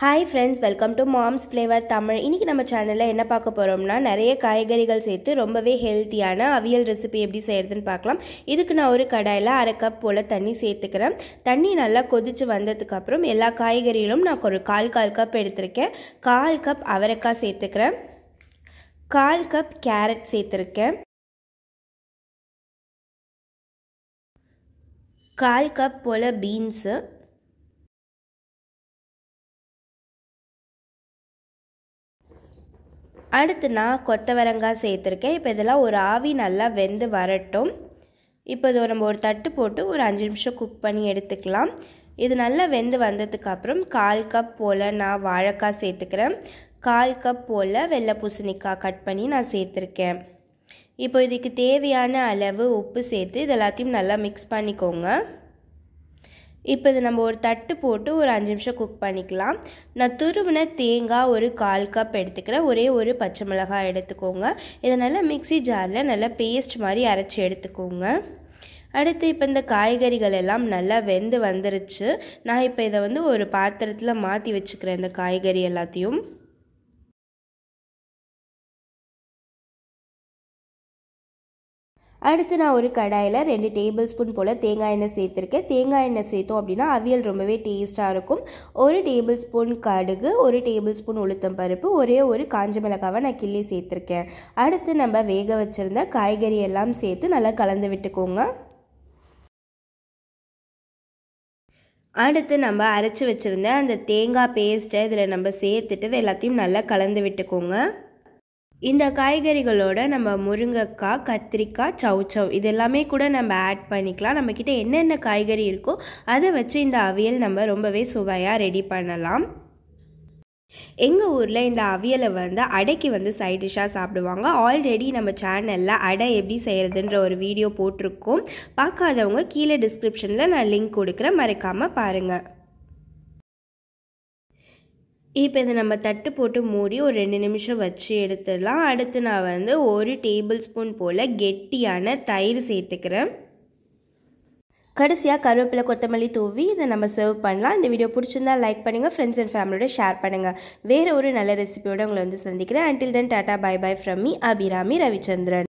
Hi friends, welcome to Mom's Flavor Tamil. இன்னைக்கு நம்ம சேனல்ல என்ன பார்க்க போறோம்னா நிறைய காய்கறிகள் சேர்த்து ரொம்பவே ஹெல்தியான அவியல் ரெசிபி எப்படி செய்யறதுன்னு பார்க்கலாம். இதுக்கு நான் ஒரு கடாயில 1/2 கப் போல தண்ணி சேர்த்துக்கிறேன். தண்ணி நல்லா கொதிச்சு வந்ததுக்கு அப்புறம் எல்லா காய்கறிகளும் நான் ஒரு 1/4 கப் எடுத்துர்க்கேன். 1/4 கப் அவரைக்காய் சேர்த்துக்கிறேன். 1/4 கப் கேரட் சேர்த்திருக்கேன். 1/4 கப் போல பீன்ஸ், அடுத்து நான் கொத்தவரங்காய் சேர்த்துருக்கேன். இப்போ இதெல்லாம் ஒரு ஆவி நல்லா வெந்து வரட்டும். இப்போ இதை நம்ம ஒரு தட்டு போட்டு ஒரு 5 நிமிஷம் குக் பண்ணி எடுத்துக்கலாம். இது நல்லா வெந்து வந்ததுக்கப்புறம் 1/4 கப் போல் நான் வாழைக்காய் சேர்த்துக்கிறேன். 1/4 கப் போல் வெள்ளை பூசணிக்காய் கட் பண்ணி நான் சேர்த்துருக்கேன். இப்போ இதுக்கு தேவையான அளவு உப்பு சேர்த்து இது எல்லாத்தையும் நல்லா மிக்ஸ் பண்ணிக்கோங்க. இப்போ இது நம்ம ஒரு தட்டு போட்டு ஒரு 5 நிமிஷம் குக் பண்ணிக்கலாம். நான் துருவின தேங்காய் ஒரு 1/4 கப் எடுத்துக்கிறேன். ஒரே ஒரு பச்சை மிளகாய் எடுத்துக்கோங்க. இதை நல்லா மிக்ஸி ஜாரில் நல்லா பேஸ்ட் மாதிரி அரைச்சி எடுத்துக்கோங்க. அடுத்து இப்போ இந்த காய்கறிகள் எல்லாம் நல்லா வெந்து வந்துருச்சு. நான் இப்போ இதை ஒரு பாத்திரத்தில் மாற்றி வச்சுக்கிறேன். இந்த காய்கறி எல்லாத்தையும் அடுத்து நான் ஒரு கடாயில் 2 டேபிள் ஸ்பூன் போல் தேங்காய் எண்ணெய் சேர்த்துருக்கேன். தேங்காய் எண்ணெய் சேர்த்தோம் அப்படின்னா அவியல் ரொம்பவே டேஸ்ட்டாக இருக்கும். 1 டேபிள் ஸ்பூன் கடுகு, 1 டேபிள் ஸ்பூன் உளுத்தம் பருப்பு, ஒரே ஒரு காஞ்ச மிளகாவை நான் கிள்ளி சேர்த்துருக்கேன். அடுத்து நம்ம வேக வச்சுருந்த காய்கறி எல்லாம் சேர்த்து நல்லா கலந்து விட்டுக்கோங்க. அடுத்து நம்ம அரைச்சி வச்சுருந்த அந்த தேங்காய் பேஸ்ட்டை இதில் நம்ம சேர்த்துட்டு எல்லாத்தையும் நல்லா கலந்து விட்டுக்கோங்க. இந்த காய்கறிகளோட நம்ம முருங்கைக்காய், கத்திரிக்காய், சௌச்சௌ இது எல்லாமே கூட நம்ம ஆட் பண்ணிக்கலாம். நம்மக்கிட்ட என்னென்ன காய்கறி இருக்கோ அதை வச்சு இந்த அவியல் நம்ம ரொம்பவே சுவையாக ரெடி பண்ணலாம். எங்கள் ஊரில் இந்த அவியலை அடைக்கு சைட் டிஷ்ஷாக சாப்பிடுவாங்க. ஆல்ரெடி நம்ம சேனலில் அடை எப்படி செய்கிறதுன்ற ஒரு வீடியோ போட்டிருக்கோம். பார்க்காதவங்க கீழே டிஸ்கிரிப்ஷனில் நான் லிங்க் கொடுக்குறேன், மறக்காமல் பாருங்கள். இப்போ இதை நம்ம தட்டு போட்டு மூடி ஒரு 2 நிமிஷம் வச்சு எடுத்துடலாம். அடுத்து நான் 1 டேபிள் ஸ்பூன் போல் கெட்டியான தயிர் சேர்த்துக்கிறேன். கடைசியாக கருவேப்பிலை, கொத்தமல்லி தூவி இதை நம்ம சர்வ் பண்ணலாம். இந்த வீடியோ பிடிச்சிருந்தா லைக் பண்ணுங்கள், ஃப்ரெண்ட்ஸ் அண்ட் ஃபேமிலியோட ஷேர் பண்ணுங்கள். வேறு ஒரு நல்ல ரெசிபியோடு உங்களை சந்திக்கிறேன். Until then, tata, bye bye from me, Abirami Ravichandran.